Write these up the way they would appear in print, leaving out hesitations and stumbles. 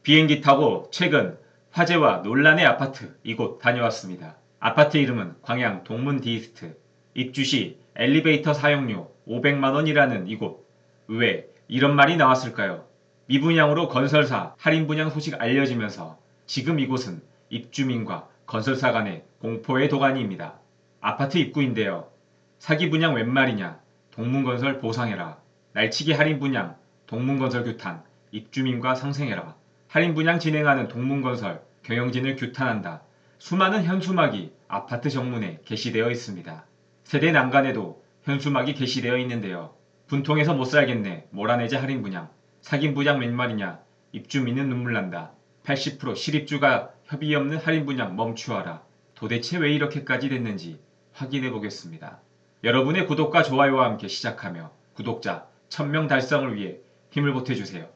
비행기 타고 최근 화제와 논란의 아파트 이곳 다녀왔습니다. 아파트 이름은 광양 동문 디스트. 입주 시 엘리베이터 사용료 500만원이라는 이곳. 왜 이런 말이 나왔을까요? 미분양으로 건설사 할인 분양 소식 알려지면서 지금 이곳은 입주민과 건설사 간의 공포의 도가니입니다. 아파트 입구인데요. 사기 분양 웬 말이냐? 동문건설 보상해라. 날치기 할인 분양, 동문건설 규탄, 입주민과 상생해라. 할인 분양 진행하는 동문건설, 경영진을 규탄한다. 수많은 현수막이 아파트 정문에 게시되어 있습니다. 세대 난간에도 현수막이 게시되어 있는데요. 분통해서 못 살겠네. 몰아내자 할인 분양. 사긴 분양 웬 말이냐. 입주민은 눈물 난다. 80% 실입주가 협의 없는 할인 분양 멈추어라. 도대체 왜 이렇게까지 됐는지 확인해 보겠습니다. 여러분의 구독과 좋아요와 함께 시작하며 구독자 1000명 달성을 위해 힘을 보태주세요.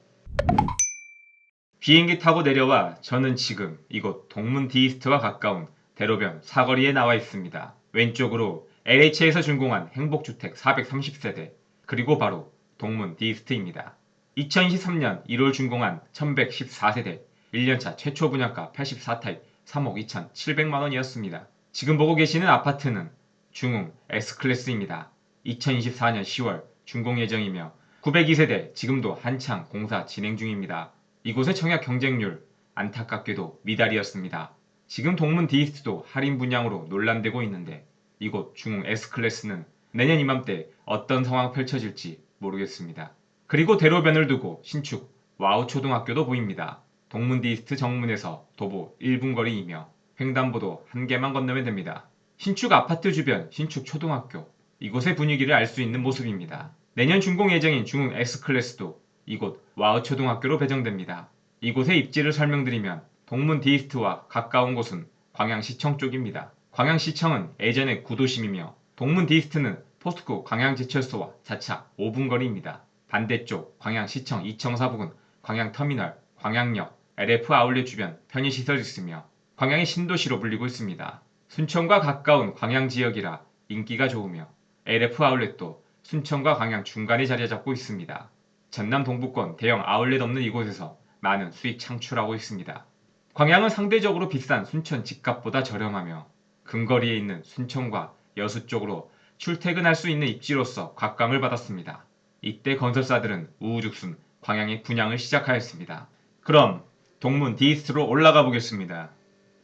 비행기 타고 내려와 저는 지금 이곳 동문 디스트와 가까운 대로변 사거리에 나와 있습니다. 왼쪽으로 LH에서 준공한 행복주택 430세대, 그리고 바로 동문 디스트입니다. 2023년 1월 준공한 1114세대, 1년차 최초 분양가 84타입 3억 2,700만원이었습니다. 지금 보고 계시는 아파트는 중흥 S클래스입니다. 2024년 10월 준공 예정이며 902세대, 지금도 한창 공사 진행 중입니다. 이곳의 청약 경쟁률 안타깝게도 미달이었습니다. 지금 동문 디스트도 할인 분양으로 논란되고 있는데 이곳 중흥 S클래스는 내년 이맘때 어떤 상황 펼쳐질지 모르겠습니다. 그리고 대로변을 두고 신축 와우 초등학교도 보입니다. 동문 디스트 정문에서 도보 1분 거리이며 횡단보도 한 개만 건너면 됩니다. 신축 아파트 주변 신축 초등학교, 이곳의 분위기를 알 수 있는 모습입니다. 내년 준공 예정인 중흥 S클래스도 이곳 와우 초등학교로 배정됩니다. 이곳의 입지를 설명드리면 동문 디스트와 가까운 곳은 광양시청 쪽입니다. 광양시청은 예전의 구도심이며 동문 디스트는 포스코 광양제철소와 자차 5분 거리입니다. 반대쪽 광양시청 이청사 부근 광양터미널, 광양역, LF 아울렛 주변 편의시설이 있으며 광양의 신도시로 불리고 있습니다. 순천과 가까운 광양 지역이라 인기가 좋으며 LF 아울렛도 순천과 광양 중간에 자리 잡고 있습니다. 전남 동부권 대형 아울렛 없는 이곳에서 많은 수익 창출하고 있습니다. 광양은 상대적으로 비싼 순천 집값보다 저렴하며 근거리에 있는 순천과 여수 쪽으로 출퇴근할 수 있는 입지로서 각광을 받았습니다. 이때 건설사들은 우후죽순 광양의 분양을 시작하였습니다. 그럼 동문 디스트로 올라가 보겠습니다.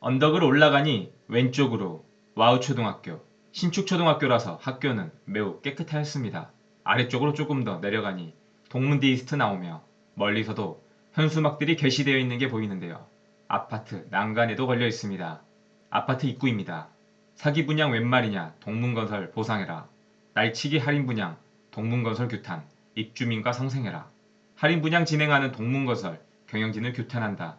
언덕을 올라가니 왼쪽으로 와우 초등학교, 신축 초등학교라서 학교는 매우 깨끗하였습니다. 아래쪽으로 조금 더 내려가니 동문 디스트 나오며 멀리서도 현수막들이 게시되어 있는 게 보이는데요. 아파트 난간에도 걸려 있습니다. 아파트 입구입니다. 사기 분양 웬 말이냐, 동문건설 보상해라. 날치기 할인 분양, 동문건설 규탄, 입주민과 상생해라. 할인 분양 진행하는 동문건설, 경영진을 규탄한다.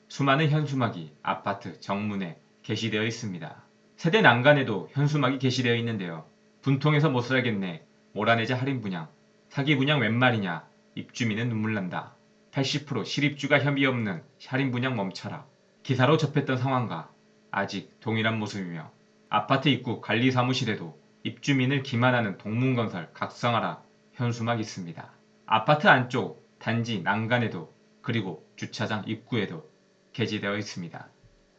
수많은 현수막이 아파트 정문에 게시되어 있습니다. 세대 난간에도 현수막이 게시되어 있는데요. 분통해서 못 살겠네. 몰아내자 할인 분양. 사기 분양 웬 말이냐. 입주민은 눈물 난다. 80% 실입주가 협의 없는 할인 분양 멈춰라. 기사로 접했던 상황과 아직 동일한 모습이며 아파트 입구 관리사무실에도 입주민을 기만하는 동문건설 각성하라 현수막 있습니다. 아파트 안쪽 단지 난간에도, 그리고 주차장 입구에도 게재되어 있습니다.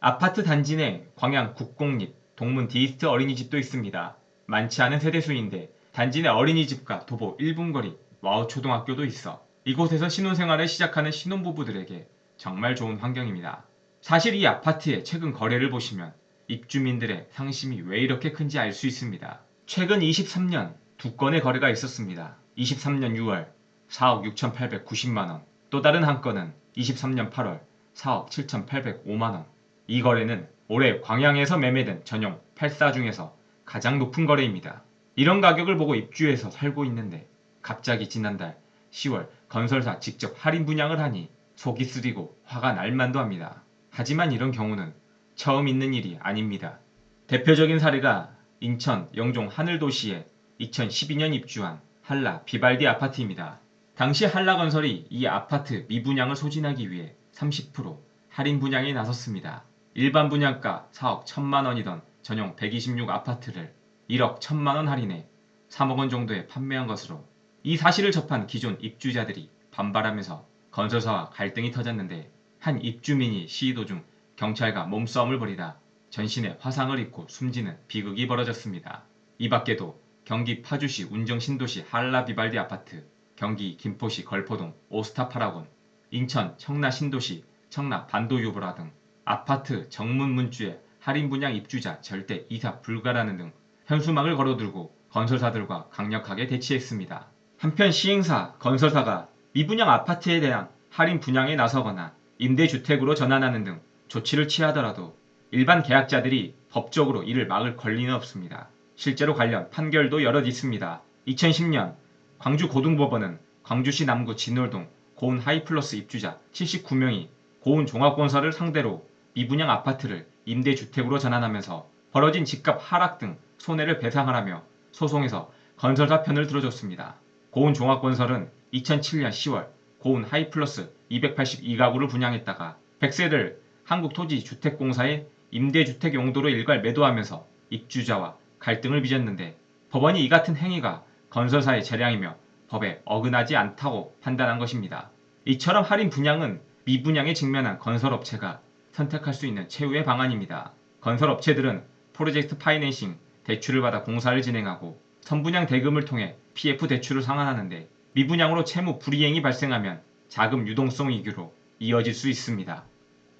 아파트 단지 내 광양 국공립 동문 디스트 어린이집도 있습니다. 많지 않은 세대수인데 단지 내 어린이집과 도보 1분 거리 와우 초등학교도 있어 이곳에서 신혼생활을 시작하는 신혼부부들에게 정말 좋은 환경입니다. 사실 이 아파트의 최근 거래를 보시면 입주민들의 상심이 왜 이렇게 큰지 알 수 있습니다. 최근 23년 두 건의 거래가 있었습니다. 23년 6월 4억 6,890만원, 또 다른 한 건은 23년 8월 4억 7,805만원. 이 거래는 올해 광양에서 매매된 전용 8사 중에서 가장 높은 거래입니다. 이런 가격을 보고 입주해서 살고 있는데 갑자기 지난달 10월 건설사 직접 할인 분양을 하니 속이 쓰리고 화가 날 만도 합니다. 하지만 이런 경우는 처음 있는 일이 아닙니다. 대표적인 사례가 인천 영종 하늘도시에 2012년 입주한 한라 비발디 아파트입니다. 당시 한라건설이 이 아파트 미분양을 소진하기 위해 30% 할인 분양에 나섰습니다. 일반 분양가 4억 1천만원이던 전용 126 아파트를 1억 1천만원 할인해 3억원 정도에 판매한 것으로, 이 사실을 접한 기존 입주자들이 반발하면서 건설사와 갈등이 터졌는데 한 입주민이 시위 도중 경찰과 몸싸움을 벌이다 전신에 화상을 입고 숨지는 비극이 벌어졌습니다. 이 밖에도 경기 파주시 운정 신도시 한라 비발디 아파트, 경기 김포시 걸포동 오스타 파라곤, 인천 청라 신도시 청라 반도 유보라 등 아파트 정문 문주에 할인 분양 입주자 절대 이사 불가라는 등 현수막을 걸어들고 건설사들과 강력하게 대치했습니다. 한편 시행사, 건설사가 미분양 아파트에 대한 할인 분양에 나서거나 임대주택으로 전환하는 등 조치를 취하더라도 일반 계약자들이 법적으로 이를 막을 권리는 없습니다. 실제로 관련 판결도 여럿 있습니다. 2010년 광주고등법원은 광주시 남구 진월동 고운 하이플러스 입주자 79명이 고운 종합건설을 상대로 미분양 아파트를 임대주택으로 전환하면서 벌어진 집값 하락 등 손해를 배상하라며 소송에서 건설사 편을 들어줬습니다. 고운 종합건설은 2007년 10월 고운 하이플러스 282가구를 분양했다가 백세를 한국토지주택공사에 임대주택 용도로 일괄 매도하면서 입주자와 갈등을 빚었는데 법원이 이 같은 행위가 건설사의 재량이며 법에 어긋나지 않다고 판단한 것입니다. 이처럼 할인 분양은 미분양에 직면한 건설업체가 선택할 수 있는 최후의 방안입니다. 건설업체들은 프로젝트 파이낸싱 대출을 받아 공사를 진행하고 선분양 대금을 통해 PF 대출을 상환하는데 미분양으로 채무 불이행이 발생하면 자금 유동성 위기로 이어질 수 있습니다.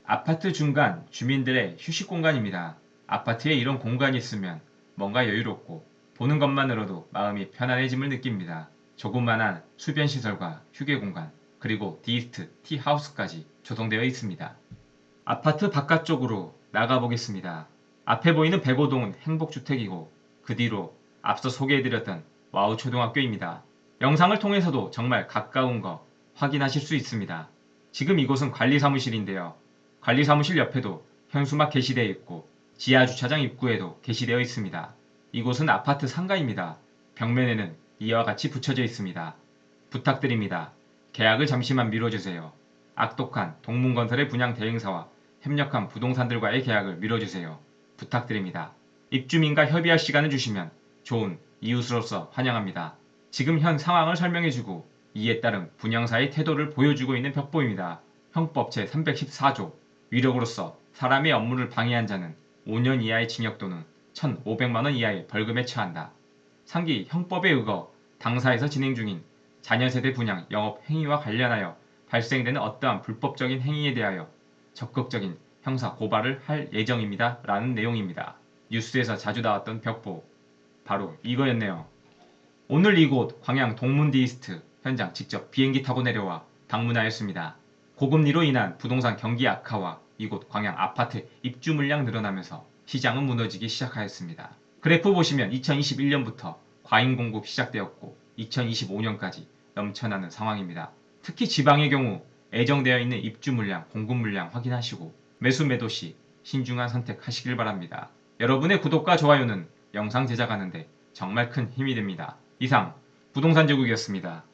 아파트 중간 주민들의 휴식 공간입니다. 아파트에 이런 공간이 있으면 뭔가 여유롭고 보는 것만으로도 마음이 편안해짐을 느낍니다. 조그만한 수변시설과 휴게 공간, 그리고 디스트, 티하우스까지 조성되어 있습니다. 아파트 바깥쪽으로 나가보겠습니다. 앞에 보이는 105동은 행복주택이고 그 뒤로 앞서 소개해드렸던 와우초등학교입니다. 영상을 통해서도 정말 가까운 거 확인하실 수 있습니다. 지금 이곳은 관리사무실인데요. 관리사무실 옆에도 현수막 게시되어 있고 지하주차장 입구에도 게시되어 있습니다. 이곳은 아파트 상가입니다. 벽면에는 이와 같이 붙여져 있습니다. 부탁드립니다. 계약을 잠시만 미뤄주세요. 악독한 동문건설의 분양 대행사와 협력한 부동산들과의 계약을 미뤄주세요. 부탁드립니다. 입주민과 협의할 시간을 주시면 좋은 이웃으로서 환영합니다. 지금 현 상황을 설명해주고 이에 따른 분양사의 태도를 보여주고 있는 벽보입니다. 형법 제314조 위력으로서 사람의 업무를 방해한 자는 5년 이하의 징역 또는 1,500만원 이하의 벌금에 처한다. 상기 형법에 의거 당사에서 진행 중인 자녀세대 분양 영업 행위와 관련하여 발생되는 어떠한 불법적인 행위에 대하여 적극적인 형사 고발을 할 예정입니다. 라는 내용입니다. 뉴스에서 자주 나왔던 벽보 바로 이거였네요. 오늘 이곳 광양 동문디스트 현장 직접 비행기 타고 내려와 방문하였습니다. 고금리로 인한 부동산 경기 악화와 이곳 광양 아파트 입주 물량 늘어나면서 시장은 무너지기 시작하였습니다. 그래프 보시면 2021년부터 과잉 공급 시작되었고 2025년까지 넘쳐나는 상황입니다. 특히 지방의 경우 예정되어 있는 입주 물량, 공급 물량 확인하시고 매수 매도 시 신중한 선택하시길 바랍니다. 여러분의 구독과 좋아요는 영상 제작하는데 정말 큰 힘이 됩니다. 이상 부동산 제국이었습니다.